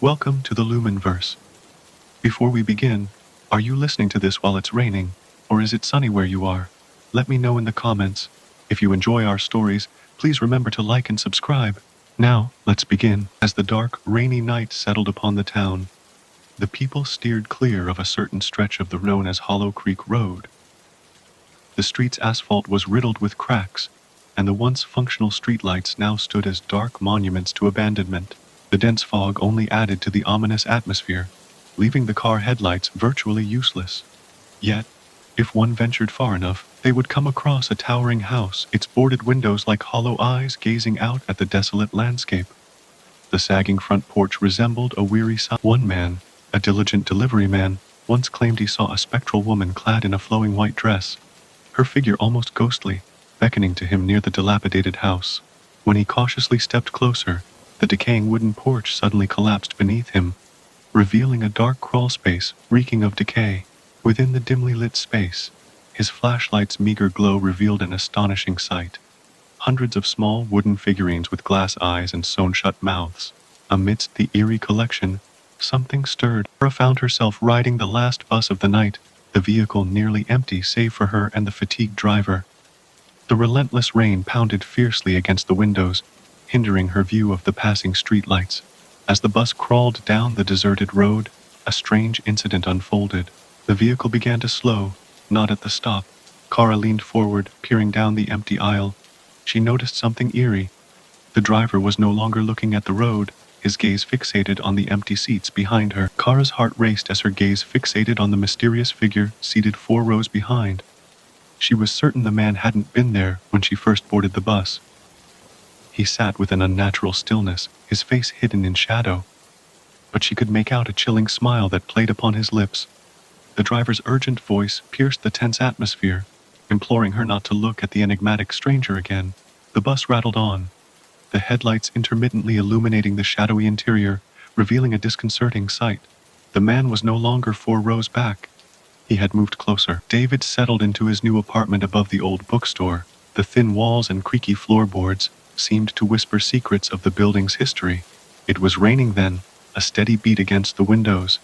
Welcome to the Lumenverse. Before we begin, are you listening to this while it's raining, or is it sunny where you are? Let me know in the comments. If you enjoy our stories, please remember to like and subscribe. Now, let's begin. As the dark, rainy night settled upon the town, the people steered clear of a certain stretch of the known as Hollow Creek Road. The street's asphalt was riddled with cracks, and the once functional streetlights now stood as dark monuments to abandonment. The dense fog only added to the ominous atmosphere, leaving the car headlights virtually useless. Yet, if one ventured far enough, they would come across a towering house, its boarded windows like hollow eyes gazing out at the desolate landscape. The sagging front porch resembled a weary sigh. One man, a diligent delivery man, once claimed he saw a spectral woman clad in a flowing white dress, her figure almost ghostly, beckoning to him near the dilapidated house. When he cautiously stepped closer, the decaying wooden porch suddenly collapsed beneath him, revealing a dark crawl space reeking of decay. Within the dimly lit space, his flashlight's meager glow revealed an astonishing sight. Hundreds of small wooden figurines with glass eyes and sewn-shut mouths. Amidst the eerie collection, something stirred. Sarah found herself riding the last bus of the night, the vehicle nearly empty save for her and the fatigued driver. The relentless rain pounded fiercely against the windows, hindering her view of the passing streetlights. As the bus crawled down the deserted road, a strange incident unfolded. The vehicle began to slow, not at the stop. Kara leaned forward, peering down the empty aisle. She noticed something eerie. The driver was no longer looking at the road, his gaze fixated on the empty seats behind her. Kara's heart raced as her gaze fixated on the mysterious figure seated 4 rows behind. She was certain the man hadn't been there when she first boarded the bus. He sat with an unnatural stillness, his face hidden in shadow. But she could make out a chilling smile that played upon his lips. The driver's urgent voice pierced the tense atmosphere, imploring her not to look at the enigmatic stranger again. The bus rattled on, the headlights intermittently illuminating the shadowy interior, revealing a disconcerting sight. The man was no longer 4 rows back. He had moved closer. David settled into his new apartment above the old bookstore. The thin walls and creaky floorboards seemed to whisper secrets of the building's history. It was raining then, a steady beat against the windows.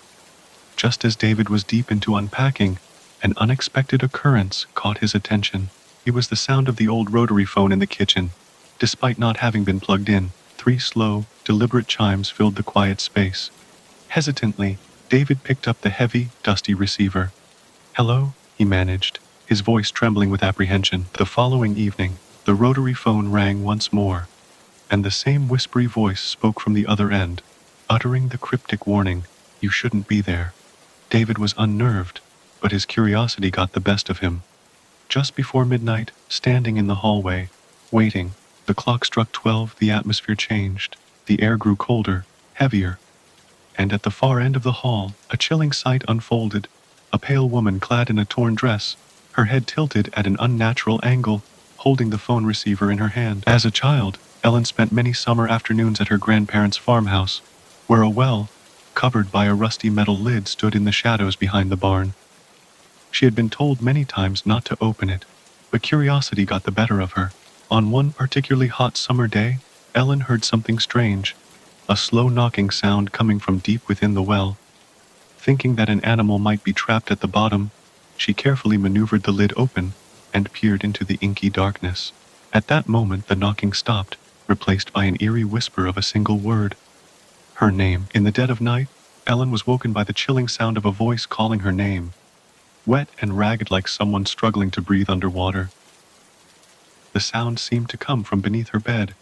Just as David was deep into unpacking, an unexpected occurrence caught his attention. It was the sound of the old rotary phone in the kitchen. Despite not having been plugged in, 3 slow, deliberate chimes filled the quiet space. Hesitantly, David picked up the heavy, dusty receiver. "Hello," he managed, his voice trembling with apprehension. The following evening, the rotary phone rang once more, and the same whispery voice spoke from the other end, uttering the cryptic warning, "You shouldn't be there." David was unnerved, but his curiosity got the best of him. Just before midnight, standing in the hallway, waiting, the clock struck 12, the atmosphere changed, the air grew colder, heavier, and at the far end of the hall, a chilling sight unfolded. A pale woman clad in a torn dress, her head tilted at an unnatural angle, holding the phone receiver in her hand. As a child, Ellen spent many summer afternoons at her grandparents' farmhouse, where a well, covered by a rusty metal lid, stood in the shadows behind the barn. She had been told many times not to open it, but curiosity got the better of her. On one particularly hot summer day, Ellen heard something strange, a slow knocking sound coming from deep within the well. Thinking that an animal might be trapped at the bottom, she carefully maneuvered the lid open and peered into the inky darkness. At that moment the knocking stopped, replaced by an eerie whisper of a single word. Her name. In the dead of night, Ellen was woken by the chilling sound of a voice calling her name, wet and ragged like someone struggling to breathe underwater. The sound seemed to come from beneath her bed,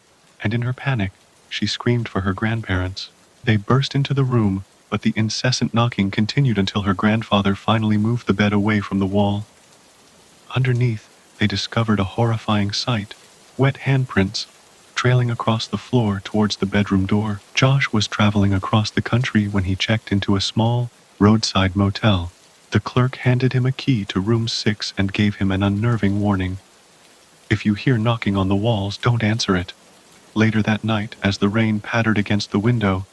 and in her panic, she screamed for her grandparents. They burst into the room, but the incessant knocking continued until her grandfather finally moved the bed away from the wall. Underneath, they discovered a horrifying sight, wet handprints, trailing across the floor towards the bedroom door. Josh was traveling across the country when he checked into a small, roadside motel. The clerk handed him a key to room 6 and gave him an unnerving warning. "If you hear knocking on the walls, don't answer it." Later that night, as the rain pattered against the window,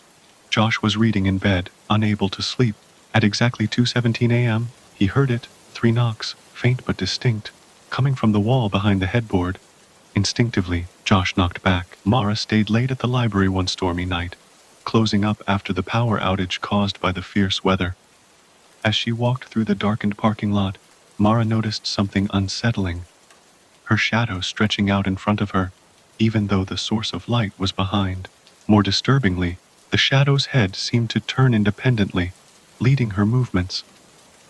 Josh was reading in bed, unable to sleep. At exactly 2:17 a.m., he heard it, 3 knocks, faint but distinct, coming from the wall behind the headboard. Instinctively, Josh knocked back. Mara stayed late at the library one stormy night. closing up after the power outage caused by the fierce weather. As she walked through the darkened parking lot, Mara noticed something unsettling. Her shadow stretching out in front of her, even though the source of light was behind. More disturbingly, the shadow's head seemed to turn independently, leading her movements.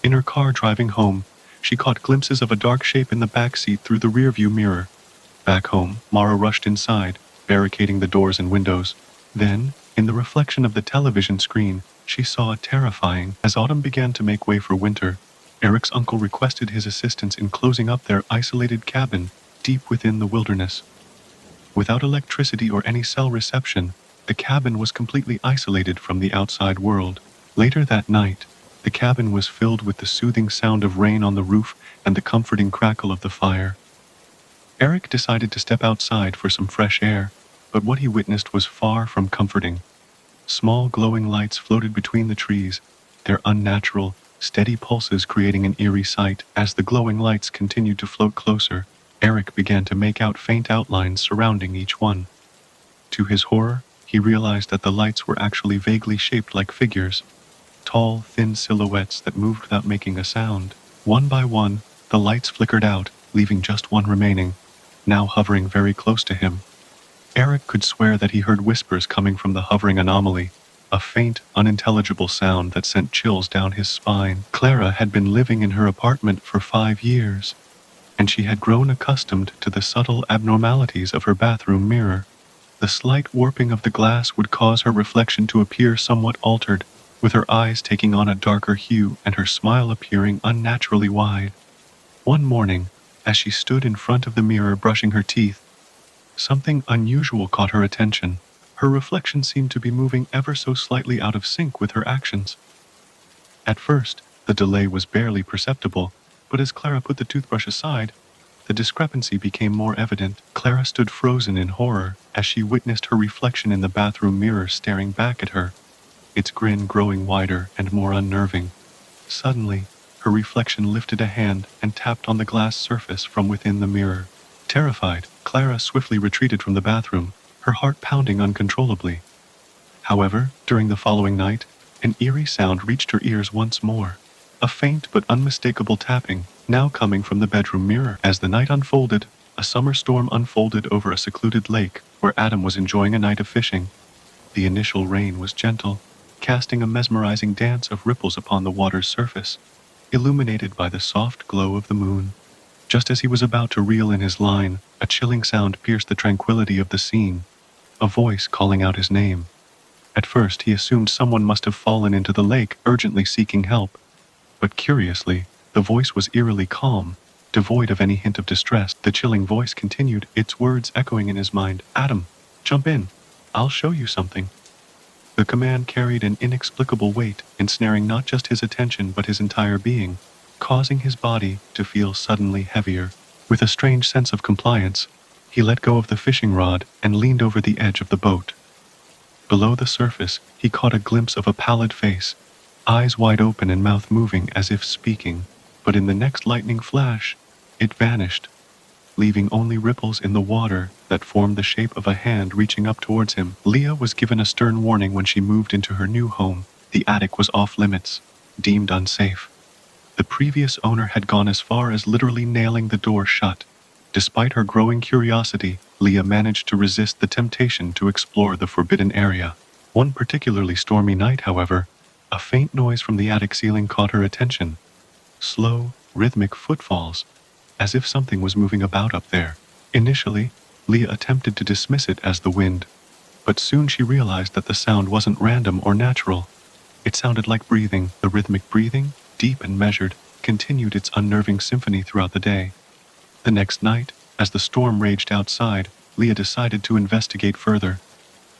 In her car driving home, she caught glimpses of a dark shape in the back seat through the rearview mirror. Back home, Mara rushed inside, barricading the doors and windows. Then, in the reflection of the television screen, she saw a terrifying. As autumn began to make way for winter, Eric's uncle requested his assistance in closing up their isolated cabin deep within the wilderness. Without electricity or any cell reception, the cabin was completely isolated from the outside world. Later that night, the cabin was filled with the soothing sound of rain on the roof and the comforting crackle of the fire. Eric decided to step outside for some fresh air, but what he witnessed was far from comforting. Small glowing lights floated between the trees, their unnatural, steady pulses creating an eerie sight. As the glowing lights continued to float closer, Eric began to make out faint outlines surrounding each one. To his horror, he realized that the lights were actually vaguely shaped like figures, tall, thin silhouettes that moved without making a sound. One by one, the lights flickered out, leaving just one remaining, now hovering very close to him. Eric could swear that he heard whispers coming from the hovering anomaly, a faint, unintelligible sound that sent chills down his spine. Clara had been living in her apartment for 5 years, and she had grown accustomed to the subtle abnormalities of her bathroom mirror. The slight warping of the glass would cause her reflection to appear somewhat altered, with her eyes taking on a darker hue and her smile appearing unnaturally wide. One morning, as she stood in front of the mirror brushing her teeth, something unusual caught her attention. Her reflection seemed to be moving ever so slightly out of sync with her actions. At first, the delay was barely perceptible, but as Clara put the toothbrush aside, the discrepancy became more evident. Clara stood frozen in horror as she witnessed her reflection in the bathroom mirror staring back at her, its grin growing wider and more unnerving. Suddenly, her reflection lifted a hand and tapped on the glass surface from within the mirror. Terrified, Clara swiftly retreated from the bathroom, her heart pounding uncontrollably. However, during the following night, an eerie sound reached her ears once more. A faint but unmistakable tapping, now coming from the bedroom mirror. As the night unfolded, a summer storm unfolded over a secluded lake where Adam was enjoying a night of fishing. The initial rain was gentle, casting a mesmerizing dance of ripples upon the water's surface, illuminated by the soft glow of the moon. Just as he was about to reel in his line, a chilling sound pierced the tranquility of the scene, a voice calling out his name. At first he assumed someone must have fallen into the lake, urgently seeking help. But curiously, the voice was eerily calm, devoid of any hint of distress. The chilling voice continued, its words echoing in his mind. "Adam, jump in. I'll show you something." The command carried an inexplicable weight, ensnaring not just his attention but his entire being, causing his body to feel suddenly heavier. With a strange sense of compliance, he let go of the fishing rod and leaned over the edge of the boat. Below the surface, he caught a glimpse of a pallid face, eyes wide open and mouth moving as if speaking, but in the next lightning flash, it vanished, leaving only ripples in the water that formed the shape of a hand reaching up towards him. Leah was given a stern warning when she moved into her new home. The attic was off limits, deemed unsafe. The previous owner had gone as far as literally nailing the door shut. Despite her growing curiosity, Leah managed to resist the temptation to explore the forbidden area. One particularly stormy night, however, a faint noise from the attic ceiling caught her attention. Slow, rhythmic footfalls, as if something was moving about up there. Initially, Leah attempted to dismiss it as the wind, but soon she realized that the sound wasn't random or natural. It sounded like breathing. The rhythmic breathing, deep and measured, continued its unnerving symphony throughout the day. The next night, as the storm raged outside, Leah decided to investigate further.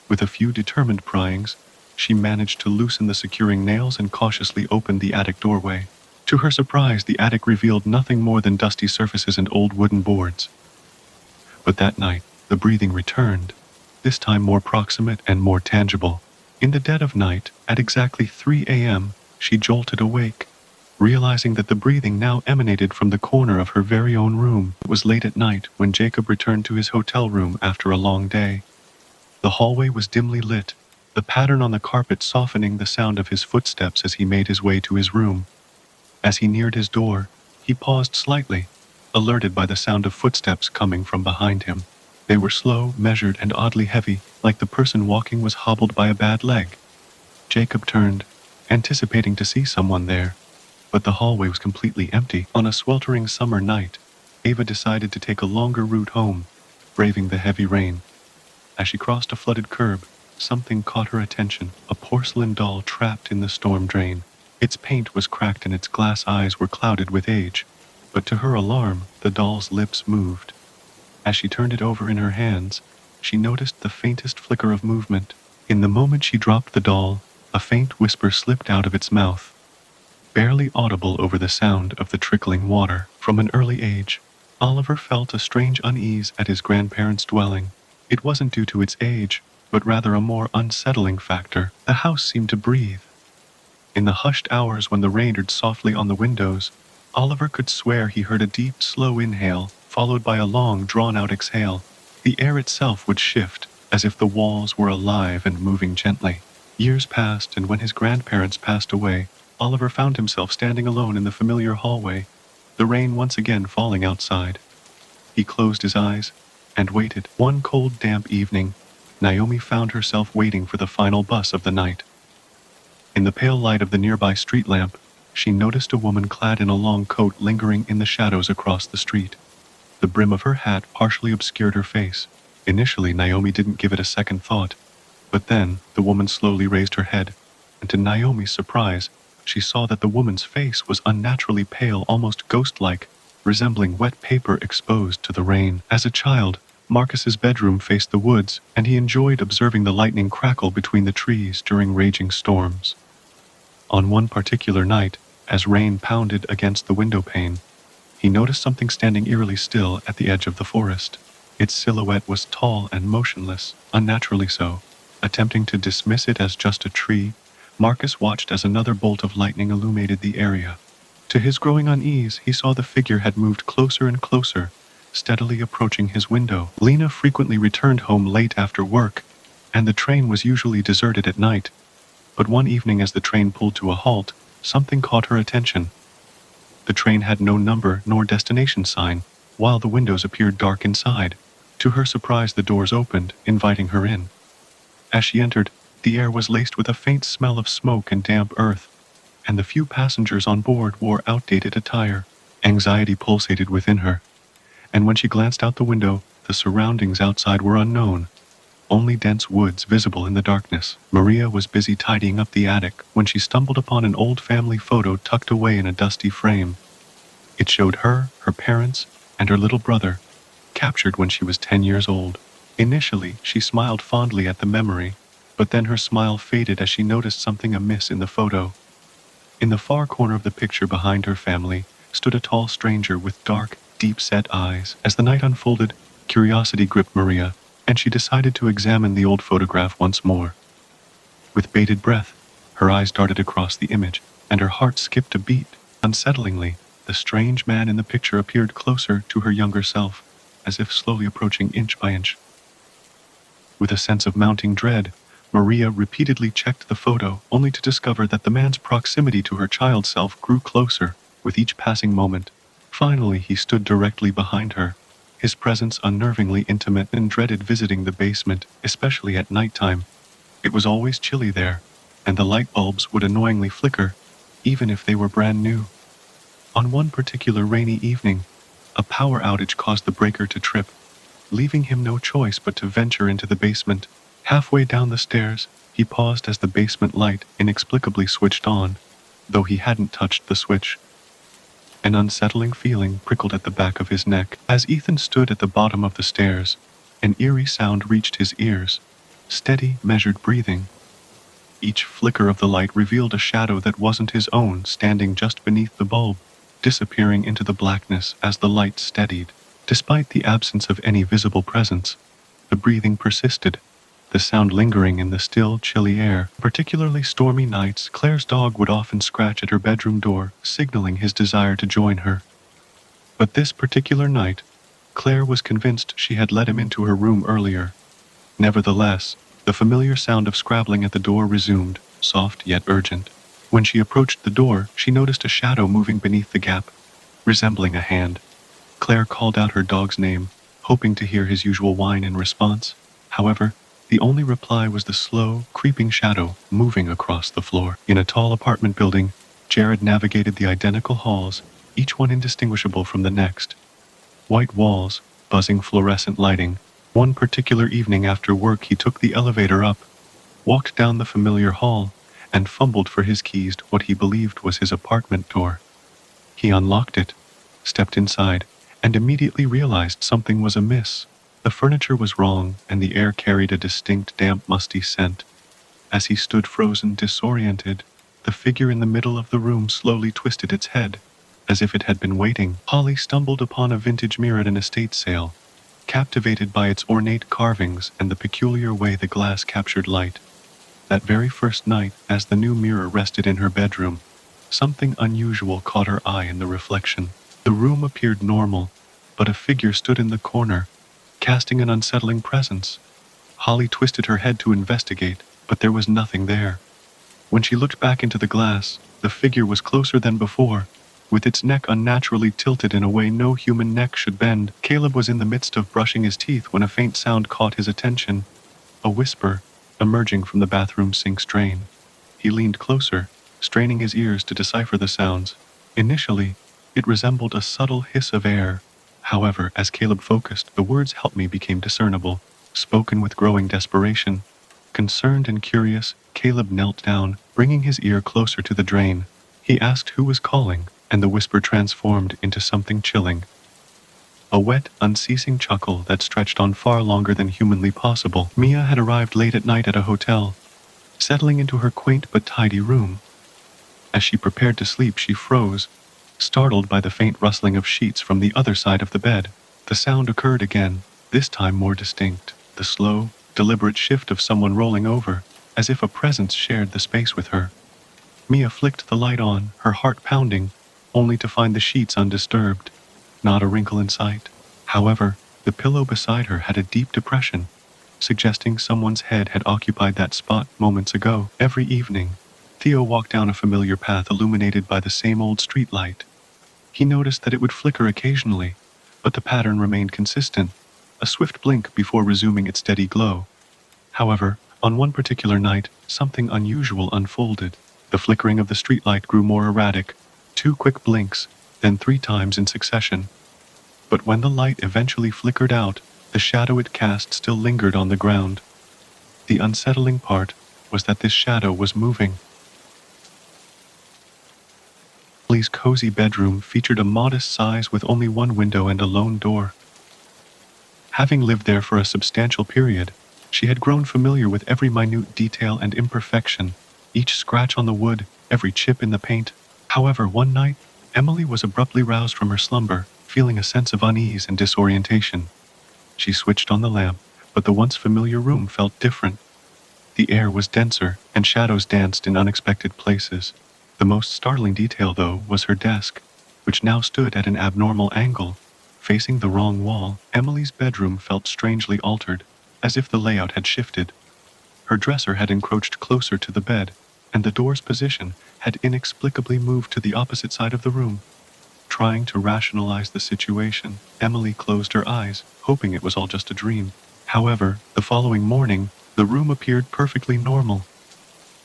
With a few determined pryings, she managed to loosen the securing nails and cautiously opened the attic doorway. To her surprise, the attic revealed nothing more than dusty surfaces and old wooden boards. But that night, the breathing returned, this time more proximate and more tangible. In the dead of night, at exactly 3 a.m., she jolted awake, realizing that the breathing now emanated from the corner of her very own room. It was late at night when Jacob returned to his hotel room after a long day. The hallway was dimly lit, the pattern on the carpet softening the sound of his footsteps as he made his way to his room. As he neared his door, he paused slightly, alerted by the sound of footsteps coming from behind him. They were slow, measured, and oddly heavy, like the person walking was hobbled by a bad leg. Jacob turned, anticipating to see someone there, but the hallway was completely empty. On a sweltering summer night, Ava decided to take a longer route home, braving the heavy rain. As she crossed a flooded curb, something caught her attention, a porcelain doll trapped in the storm drain. Its paint was cracked and its glass eyes were clouded with age, but to her alarm, the doll's lips moved. As she turned it over in her hands, she noticed the faintest flicker of movement. In the moment she dropped the doll, a faint whisper slipped out of its mouth, barely audible over the sound of the trickling water. From an early age, Oliver felt a strange unease at his grandparents' dwelling. It wasn't due to its age, but rather a more unsettling factor. The house seemed to breathe. In the hushed hours when the rain pattered softly on the windows, Oliver could swear he heard a deep, slow inhale, followed by a long, drawn-out exhale. The air itself would shift, as if the walls were alive and moving gently. Years passed, and when his grandparents passed away, Oliver found himself standing alone in the familiar hallway, the rain once again falling outside. He closed his eyes and waited. One cold, damp evening, Naomi found herself waiting for the final bus of the night. In the pale light of the nearby street lamp, she noticed a woman clad in a long coat lingering in the shadows across the street. The brim of her hat partially obscured her face. Initially, Naomi didn't give it a second thought, but then the woman slowly raised her head, and to Naomi's surprise, she saw that the woman's face was unnaturally pale, almost ghost-like, resembling wet paper exposed to the rain. As a child, Marcus's bedroom faced the woods, and he enjoyed observing the lightning crackle between the trees during raging storms. On one particular night, as rain pounded against the window pane, he noticed something standing eerily still at the edge of the forest. Its silhouette was tall and motionless, unnaturally so. Attempting to dismiss it as just a tree, Marcus watched as another bolt of lightning illuminated the area. To his growing unease, he saw the figure had moved closer and closer, steadily approaching his window. Lena frequently returned home late after work, and the train was usually deserted at night. But one evening as the train pulled to a halt, something caught her attention. The train had no number nor destination sign, while the windows appeared dark inside. To her surprise, the doors opened, inviting her in. As she entered, the air was laced with a faint smell of smoke and damp earth, and the few passengers on board wore outdated attire. Anxiety pulsated within her, and when she glanced out the window, the surroundings outside were unknown, only dense woods visible in the darkness. Maria was busy tidying up the attic when she stumbled upon an old family photo tucked away in a dusty frame. It showed her, her parents, and her little brother, captured when she was 10 years old. Initially, she smiled fondly at the memory, but then her smile faded as she noticed something amiss in the photo. In the far corner of the picture behind her family stood a tall stranger with dark, deep-set eyes. As the night unfolded, curiosity gripped Maria, and she decided to examine the old photograph once more. With bated breath, her eyes darted across the image, and her heart skipped a beat. Unsettlingly, the strange man in the picture appeared closer to her younger self, as if slowly approaching inch by inch. With a sense of mounting dread, Maria repeatedly checked the photo, only to discover that the man's proximity to her child self grew closer with each passing moment. Finally, he stood directly behind her, his presence unnervingly intimate, and dreaded visiting the basement, especially at nighttime. It was always chilly there, and the light bulbs would annoyingly flicker, even if they were brand new. On one particular rainy evening, a power outage caused the breaker to trip, leaving him no choice but to venture into the basement. Halfway down the stairs, he paused as the basement light inexplicably switched on, though he hadn't touched the switch. An unsettling feeling prickled at the back of his neck. As Ethan stood at the bottom of the stairs, an eerie sound reached his ears. Steady, measured breathing. Each flicker of the light revealed a shadow that wasn't his own, standing just beneath the bulb, disappearing into the blackness as the light steadied. Despite the absence of any visible presence, the breathing persisted, the sound lingering in the still, chilly air. Particularly stormy nights, Claire's dog would often scratch at her bedroom door, signaling his desire to join her. But this particular night, Claire was convinced she had let him into her room earlier. Nevertheless, The familiar sound of scrabbling at the door resumed, soft yet urgent. When she approached the door, she noticed a shadow moving beneath the gap, resembling a hand. Claire called out her dog's name, hoping to hear his usual whine in response. However, the only reply was the slow, creeping shadow moving across the floor. In a tall apartment building, Jared navigated the identical halls, each one indistinguishable from the next. White walls, buzzing fluorescent lighting. One particular evening after work he took the elevator up, walked down the familiar hall, and fumbled for his keys to what he believed was his apartment door. He unlocked it, stepped inside, and immediately realized something was amiss. The furniture was wrong, and the air carried a distinct, damp, musty scent. As he stood frozen, disoriented, the figure in the middle of the room slowly twisted its head, as if it had been waiting. Holly stumbled upon a vintage mirror at an estate sale, captivated by its ornate carvings and the peculiar way the glass captured light. That very first night, as the new mirror rested in her bedroom, something unusual caught her eye in the reflection. The room appeared normal, but a figure stood in the corner, casting an unsettling presence. Holly twisted her head to investigate, but there was nothing there. When she looked back into the glass, the figure was closer than before, with its neck unnaturally tilted in a way no human neck should bend. Caleb was in the midst of brushing his teeth when a faint sound caught his attention, a whisper, emerging from the bathroom sink's drain. He leaned closer, straining his ears to decipher the sounds. Initially, it resembled a subtle hiss of air. However, as Caleb focused, the words "help me" became discernible, spoken with growing desperation. Concerned and curious, Caleb knelt down, bringing his ear closer to the drain. He asked who was calling, and the whisper transformed into something chilling. A wet, unceasing chuckle that stretched on far longer than humanly possible. Mia had arrived late at night at a hotel, settling into her quaint but tidy room. As she prepared to sleep, she froze, startled by the faint rustling of sheets from the other side of the bed. The sound occurred again, this time more distinct. The slow, deliberate shift of someone rolling over, as if a presence shared the space with her. Mia flicked the light on, her heart pounding, only to find the sheets undisturbed. Not a wrinkle in sight. However, the pillow beside her had a deep depression, suggesting someone's head had occupied that spot moments ago. Every evening, Theo walked down a familiar path illuminated by the same old street light. He noticed that it would flicker occasionally, but the pattern remained consistent, a swift blink before resuming its steady glow. However, on one particular night, something unusual unfolded. The flickering of the streetlight grew more erratic, 2 quick blinks, then 3 times in succession. But when the light eventually flickered out, the shadow it cast still lingered on the ground. The unsettling part was that this shadow was moving. Holly's cozy bedroom featured a modest size with only one window and a lone door. Having lived there for a substantial period, she had grown familiar with every minute detail and imperfection, each scratch on the wood, every chip in the paint. However, one night, Emily was abruptly roused from her slumber, feeling a sense of unease and disorientation. She switched on the lamp, but the once familiar room felt different. The air was denser, and shadows danced in unexpected places. The most startling detail, though, was her desk, which now stood at an abnormal angle, facing the wrong wall. Emily's bedroom felt strangely altered, as if the layout had shifted. Her dresser had encroached closer to the bed, and the door's position had inexplicably moved to the opposite side of the room. Trying to rationalize the situation, Emily closed her eyes, hoping it was all just a dream. However, the following morning, the room appeared perfectly normal,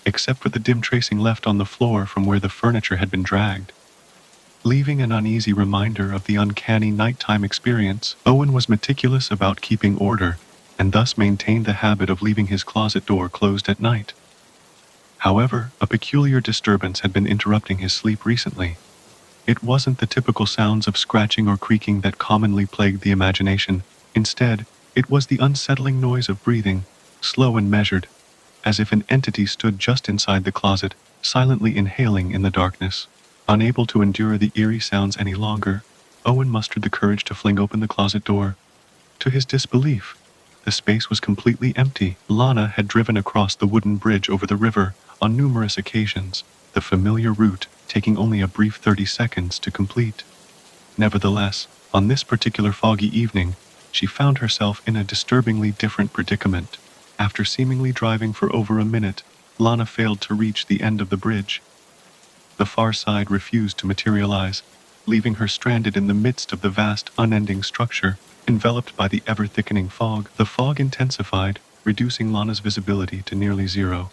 except for the dim tracing left on the floor from where the furniture had been dragged. Leaving an uneasy reminder of the uncanny nighttime experience, Owen was meticulous about keeping order, and thus maintained the habit of leaving his closet door closed at night. However, a peculiar disturbance had been interrupting his sleep recently. It wasn't the typical sounds of scratching or creaking that commonly plagued the imagination. Instead, it was the unsettling noise of breathing, slow and measured, as if an entity stood just inside the closet, silently inhaling in the darkness. Unable to endure the eerie sounds any longer, Owen mustered the courage to fling open the closet door. To his disbelief, the space was completely empty. Lana had driven across the wooden bridge over the river on numerous occasions, the familiar route taking only a brief 30 seconds to complete. Nevertheless, on this particular foggy evening, she found herself in a disturbingly different predicament. After seemingly driving for over a minute, Lana failed to reach the end of the bridge. The far side refused to materialize, leaving her stranded in the midst of the vast, unending structure, enveloped by the ever-thickening fog. The fog intensified, reducing Lana's visibility to nearly zero.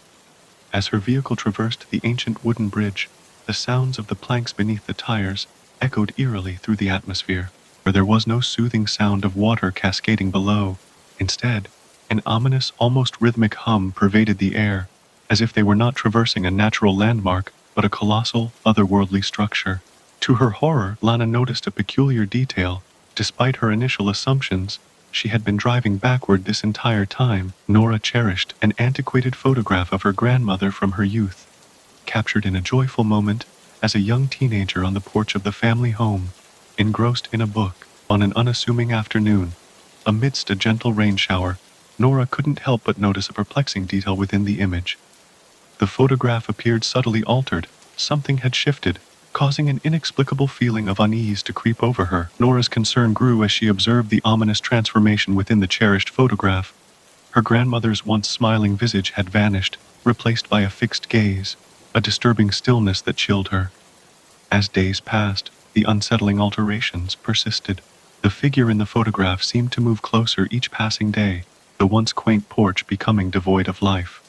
As her vehicle traversed the ancient wooden bridge, the sounds of the planks beneath the tires echoed eerily through the atmosphere, where there was no soothing sound of water cascading below. Instead, an ominous, almost rhythmic hum pervaded the air, as if they were not traversing a natural landmark, but a colossal, otherworldly structure. To her horror, Lana noticed a peculiar detail. Despite her initial assumptions, she had been driving backward this entire time. Nora cherished an antiquated photograph of her grandmother from her youth, captured in a joyful moment as a young teenager on the porch of the family home, engrossed in a book. On an unassuming afternoon, amidst a gentle rain shower, Nora couldn't help but notice a perplexing detail within the image. The photograph appeared subtly altered. Something had shifted, causing an inexplicable feeling of unease to creep over her. Nora's concern grew as she observed the ominous transformation within the cherished photograph. Her grandmother's once smiling visage had vanished, replaced by a fixed gaze, a disturbing stillness that chilled her. As days passed, the unsettling alterations persisted. The figure in the photograph seemed to move closer each passing day, the once quaint porch becoming devoid of life.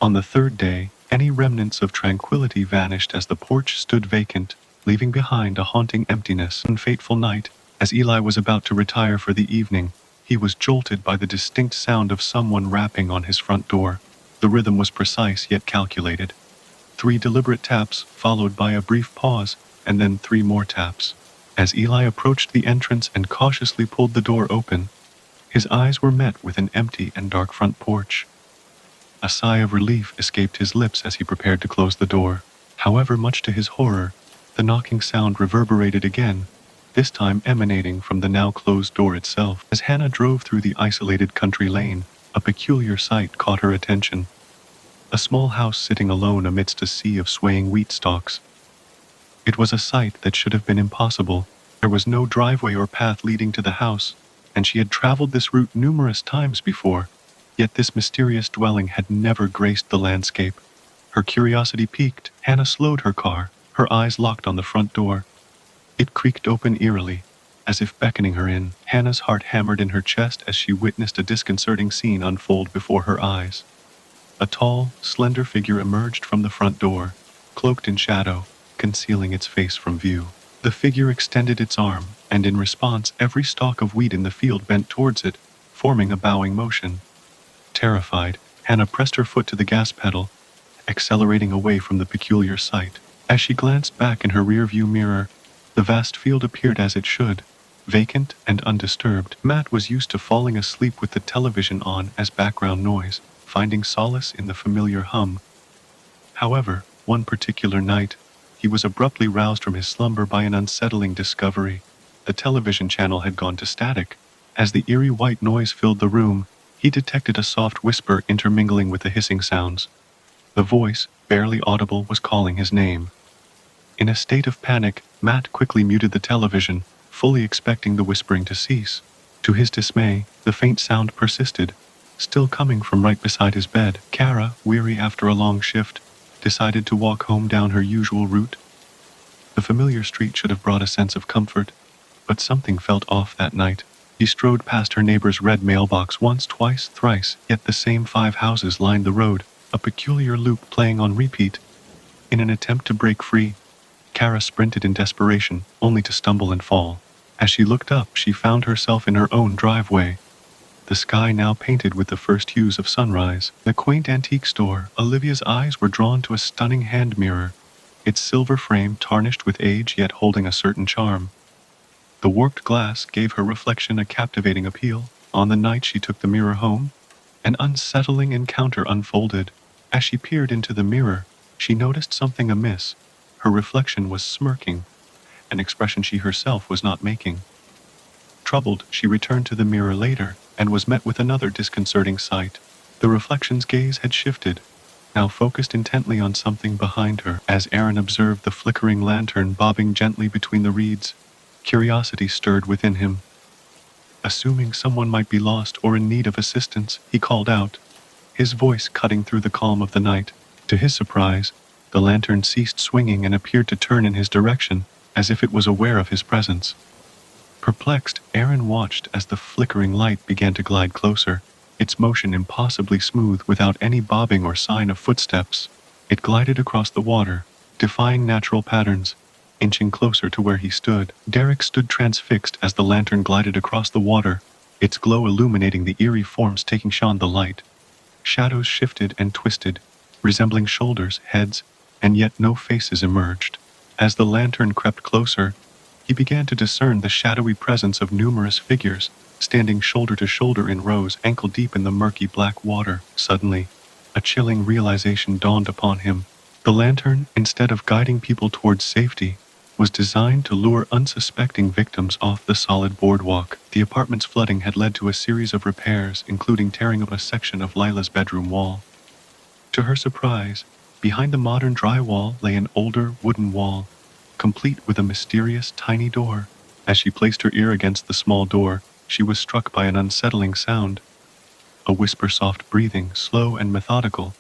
On the third day, any remnants of tranquility vanished as the porch stood vacant, leaving behind a haunting emptiness. One fateful night, as Eli was about to retire for the evening, he was jolted by the distinct sound of someone rapping on his front door. The rhythm was precise yet calculated. 3 deliberate taps, followed by a brief pause, and then 3 more taps. As Eli approached the entrance and cautiously pulled the door open, his eyes were met with an empty and dark front porch. A sigh of relief escaped his lips as he prepared to close the door. However, much to his horror, the knocking sound reverberated again, this time emanating from the now closed door itself. As Hannah drove through the isolated country lane, a peculiar sight caught her attention. A small house sitting alone amidst a sea of swaying wheat stalks. It was a sight that should have been impossible. There was no driveway or path leading to the house, and she had traveled this route numerous times before. Yet this mysterious dwelling had never graced the landscape. Her curiosity piqued. Hannah slowed her car, her eyes locked on the front door. It creaked open eerily, as if beckoning her in. Hannah's heart hammered in her chest as she witnessed a disconcerting scene unfold before her eyes. A tall, slender figure emerged from the front door, cloaked in shadow, concealing its face from view. The figure extended its arm, and in response every stalk of wheat in the field bent towards it, forming a bowing motion. Terrified, Hannah pressed her foot to the gas pedal, accelerating away from the peculiar sight. As she glanced back in her rearview mirror, the vast field appeared as it should, vacant and undisturbed. Matt was used to falling asleep with the television on as background noise, finding solace in the familiar hum. However, one particular night, he was abruptly roused from his slumber by an unsettling discovery. The television channel had gone to static. As the eerie white noise filled the room, he detected a soft whisper intermingling with the hissing sounds. The voice, barely audible, was calling his name. In a state of panic, Matt quickly muted the television, fully expecting the whispering to cease. To his dismay, the faint sound persisted, still coming from right beside his bed. Kara, weary after a long shift, decided to walk home down her usual route. The familiar street should have brought a sense of comfort, but something felt off that night. She strode past her neighbor's red mailbox once, twice, thrice, yet the same 5 houses lined the road, a peculiar loop playing on repeat. In an attempt to break free, Kara sprinted in desperation, only to stumble and fall. As she looked up, she found herself in her own driveway, the sky now painted with the first hues of sunrise. In a quaint antique store, Olivia's eyes were drawn to a stunning hand mirror, its silver frame tarnished with age yet holding a certain charm. The warped glass gave her reflection a captivating appeal. On the night she took the mirror home, an unsettling encounter unfolded. As she peered into the mirror, she noticed something amiss. Her reflection was smirking, an expression she herself was not making. Troubled, she returned to the mirror later, and was met with another disconcerting sight. The reflection's gaze had shifted, now focused intently on something behind her. As Aaron observed the flickering lantern bobbing gently between the reeds, curiosity stirred within him. Assuming someone might be lost or in need of assistance, he called out, his voice cutting through the calm of the night. To his surprise, the lantern ceased swinging and appeared to turn in his direction, as if it was aware of his presence. Perplexed, Aaron watched as the flickering light began to glide closer, its motion impossibly smooth without any bobbing or sign of footsteps. It glided across the water, defying natural patterns, inching closer to where he stood. Derek stood transfixed as the lantern glided across the water, its glow illuminating the eerie forms taking on the light. Shadows shifted and twisted, resembling shoulders, heads, and yet no faces emerged. As the lantern crept closer, he began to discern the shadowy presence of numerous figures, standing shoulder to shoulder in rows ankle-deep in the murky black water. Suddenly, a chilling realization dawned upon him. The lantern, instead of guiding people towards safety, was designed to lure unsuspecting victims off the solid boardwalk. The apartment's flooding had led to a series of repairs, including tearing up a section of Lila's bedroom wall. To her surprise, behind the modern drywall lay an older wooden wall, complete with a mysterious tiny door. As she placed her ear against the small door, she was struck by an unsettling sound. A whisper-soft breathing, slow and methodical,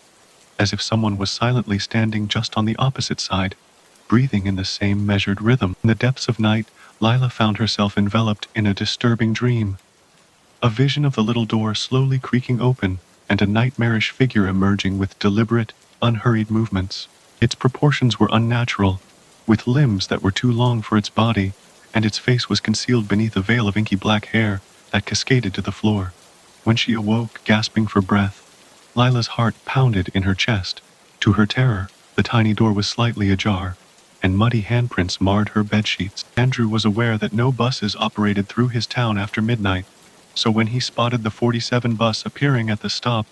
as if someone was silently standing just on the opposite side, breathing in the same measured rhythm. In the depths of night, Lila found herself enveloped in a disturbing dream. A vision of the little door slowly creaking open, and a nightmarish figure emerging with deliberate, unhurried movements. Its proportions were unnatural, with limbs that were too long for its body, and its face was concealed beneath a veil of inky black hair that cascaded to the floor. When she awoke, gasping for breath, Lila's heart pounded in her chest. To her terror, the tiny door was slightly ajar, and muddy handprints marred her bedsheets. Andrew was aware that no buses operated through his town after midnight, so when he spotted the 47 bus appearing at the stop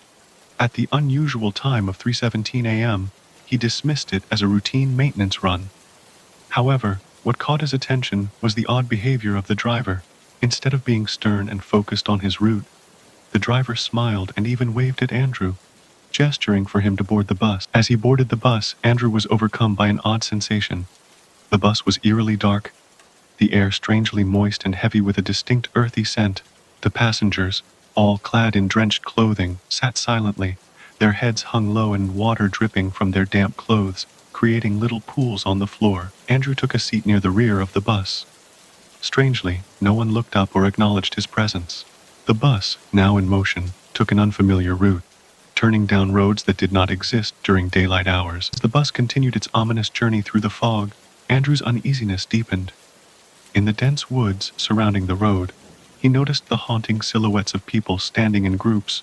at the unusual time of 3:17 a.m., he dismissed it as a routine maintenance run. However, what caught his attention was the odd behavior of the driver. Instead of being stern and focused on his route, the driver smiled and even waved at Andrew, gesturing for him to board the bus. As he boarded the bus, Andrew was overcome by an odd sensation. The bus was eerily dark, the air strangely moist and heavy with a distinct earthy scent. The passengers, all clad in drenched clothing, sat silently, their heads hung low and water dripping from their damp clothes, creating little pools on the floor. Andrew took a seat near the rear of the bus. Strangely, no one looked up or acknowledged his presence. The bus, now in motion, took an unfamiliar route, turning down roads that did not exist during daylight hours. As the bus continued its ominous journey through the fog, Andrew's uneasiness deepened. In the dense woods surrounding the road, he noticed the haunting silhouettes of people standing in groups,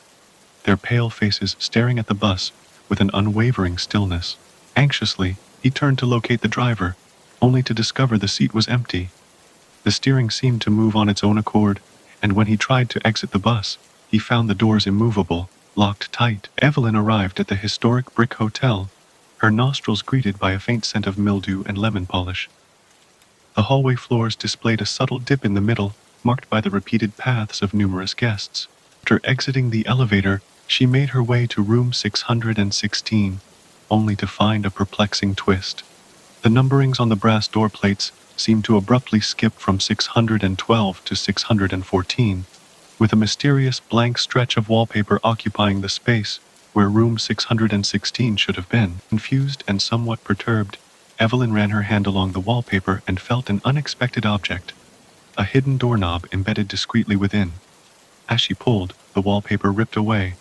their pale faces staring at the bus with an unwavering stillness. Anxiously, he turned to locate the driver, only to discover the seat was empty. The steering seemed to move on its own accord, and when he tried to exit the bus, he found the doors immovable, locked tight. Evelyn arrived at the historic brick hotel, her nostrils greeted by a faint scent of mildew and lemon polish. The hallway floors displayed a subtle dip in the middle, marked by the repeated paths of numerous guests. After exiting the elevator, she made her way to room 616, only to find a perplexing twist. The numberings on the brass door plates seemed to abruptly skip from 612 to 614, with a mysterious blank stretch of wallpaper occupying the space where room 616 should have been. Confused and somewhat perturbed, Evelyn ran her hand along the wallpaper and felt an unexpected object, a hidden doorknob embedded discreetly within. As she pulled, the wallpaper ripped away,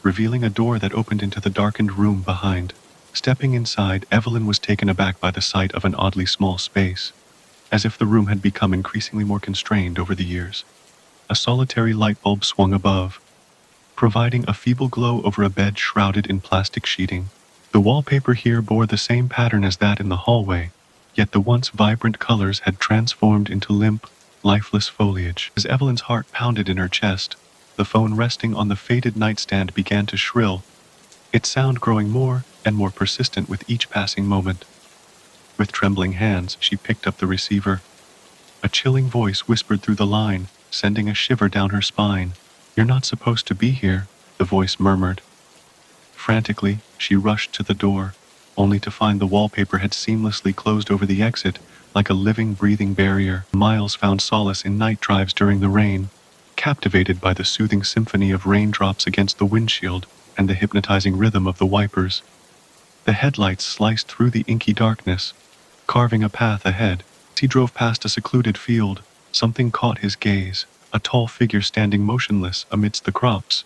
revealing a door that opened into the darkened room behind. Stepping inside, Evelyn was taken aback by the sight of an oddly small space, as if the room had become increasingly more constrained over the years. A solitary light bulb swung above, providing a feeble glow over a bed shrouded in plastic sheeting. The wallpaper here bore the same pattern as that in the hallway, yet the once vibrant colors had transformed into limp, lifeless foliage. As Evelyn's heart pounded in her chest, the phone resting on the faded nightstand began to shrill, its sound growing more and more persistent with each passing moment. With trembling hands, she picked up the receiver. A chilling voice whispered through the line, sending a shiver down her spine. "You're not supposed to be here," the voice murmured. Frantically, she rushed to the door, only to find the wallpaper had seamlessly closed over the exit like a living, breathing barrier. Miles found solace in night drives during the rain, captivated by the soothing symphony of raindrops against the windshield and the hypnotizing rhythm of the wipers. The headlights sliced through the inky darkness, carving a path ahead. As he drove past a secluded field, something caught his gaze, a tall figure standing motionless amidst the crops.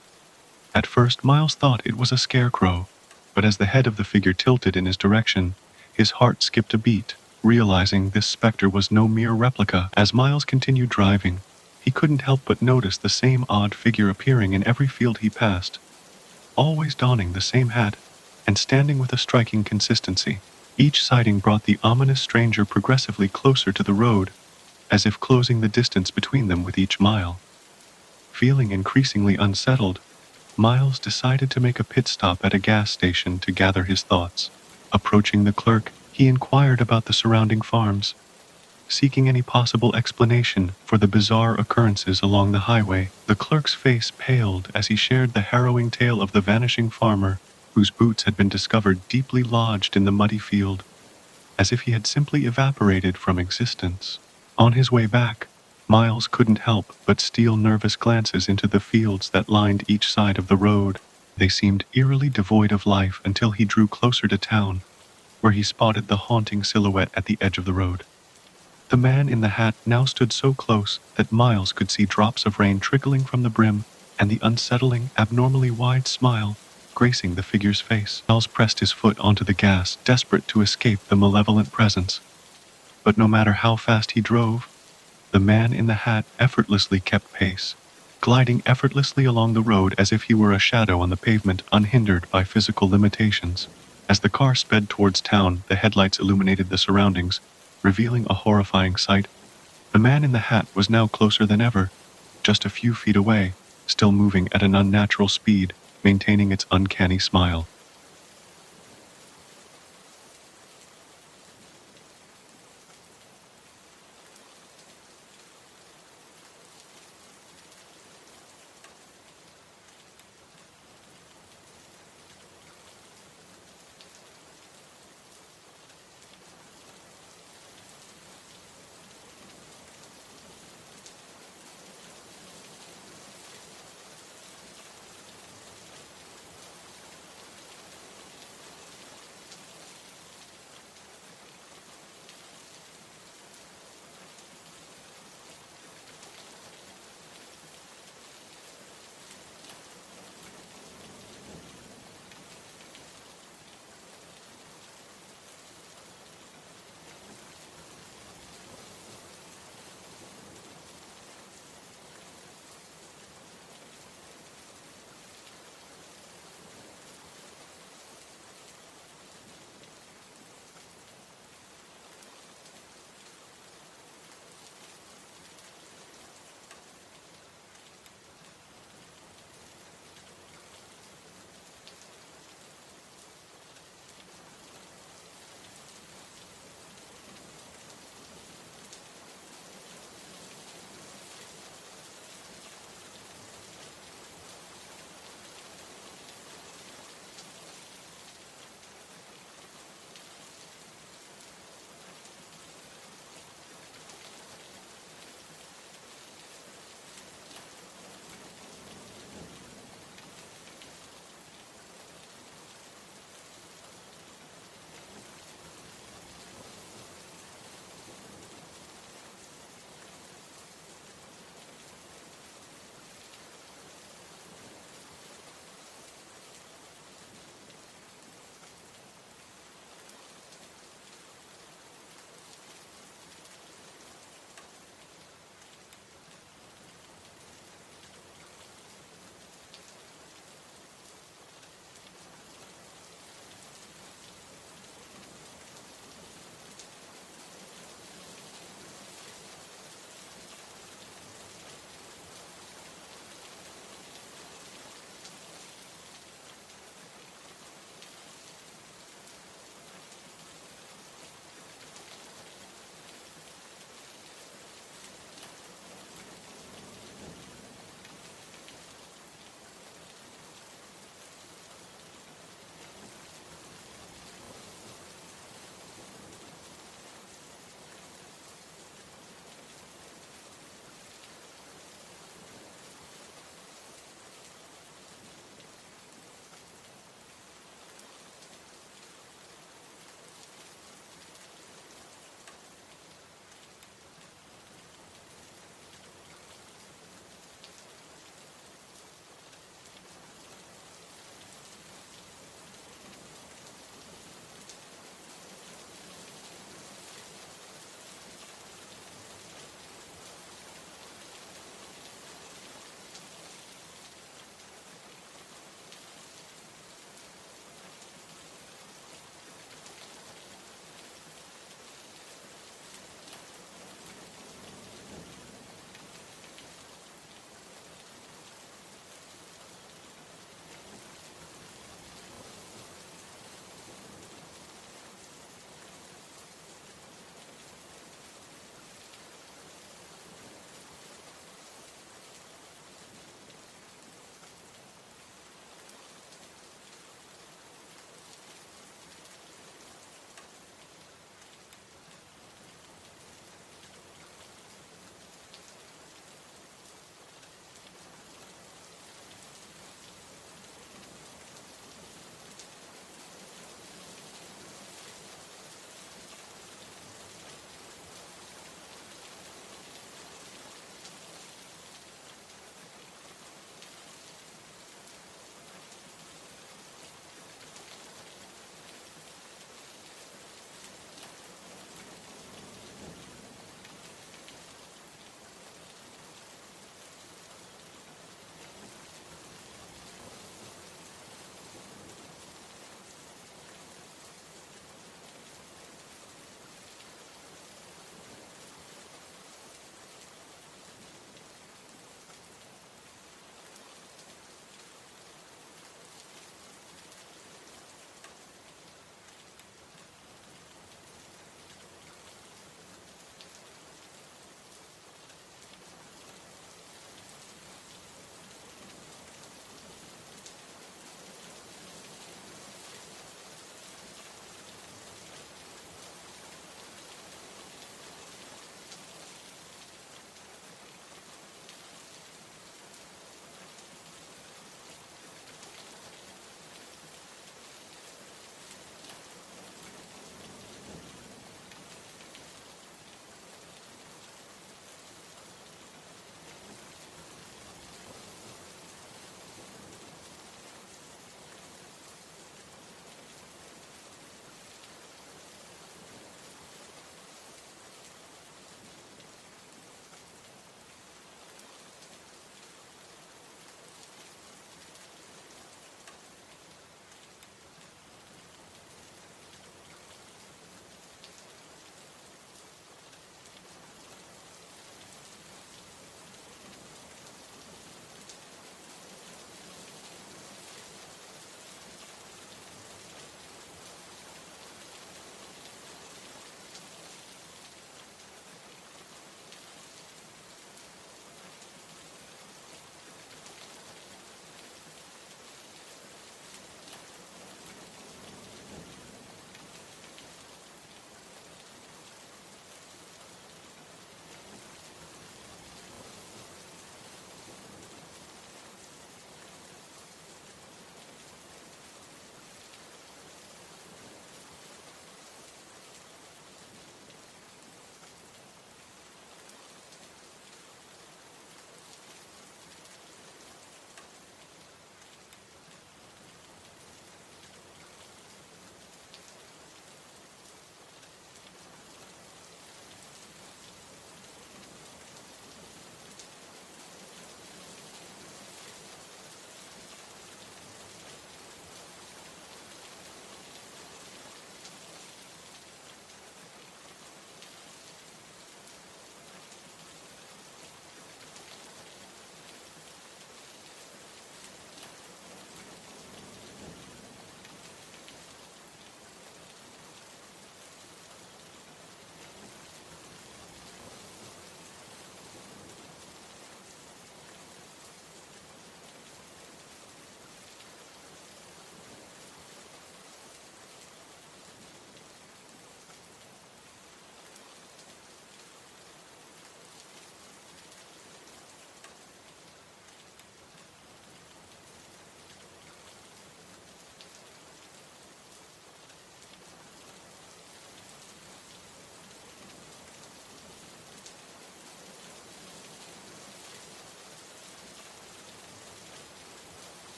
At first Miles thought it was a scarecrow, but as the head of the figure tilted in his direction, his heart skipped a beat, realizing this specter was no mere replica. As Miles continued driving, he couldn't help but notice the same odd figure appearing in every field he passed, always donning the same hat and standing with a striking consistency. Each sighting brought the ominous stranger progressively closer to the road, as if closing the distance between them with each mile. Feeling increasingly unsettled, Miles decided to make a pit stop at a gas station to gather his thoughts. Approaching the clerk, he inquired about the surrounding farms, seeking any possible explanation for the bizarre occurrences along the highway. The clerk's face paled as he shared the harrowing tale of the vanishing farmer, whose boots had been discovered deeply lodged in the muddy field, as if he had simply evaporated from existence. On his way back, Miles couldn't help but steal nervous glances into the fields that lined each side of the road. They seemed eerily devoid of life until he drew closer to town, where he spotted the haunting silhouette at the edge of the road. The man in the hat now stood so close that Miles could see drops of rain trickling from the brim and the unsettling, abnormally wide smile gracing the figure's face. Miles pressed his foot onto the gas, desperate to escape the malevolent presence. But no matter how fast he drove, the man in the hat effortlessly kept pace, gliding effortlessly along the road as if he were a shadow on the pavement, unhindered by physical limitations. As the car sped towards town, the headlights illuminated the surroundings, revealing a horrifying sight. The man in the hat was now closer than ever, just a few feet away, still moving at an unnatural speed, maintaining its uncanny smile.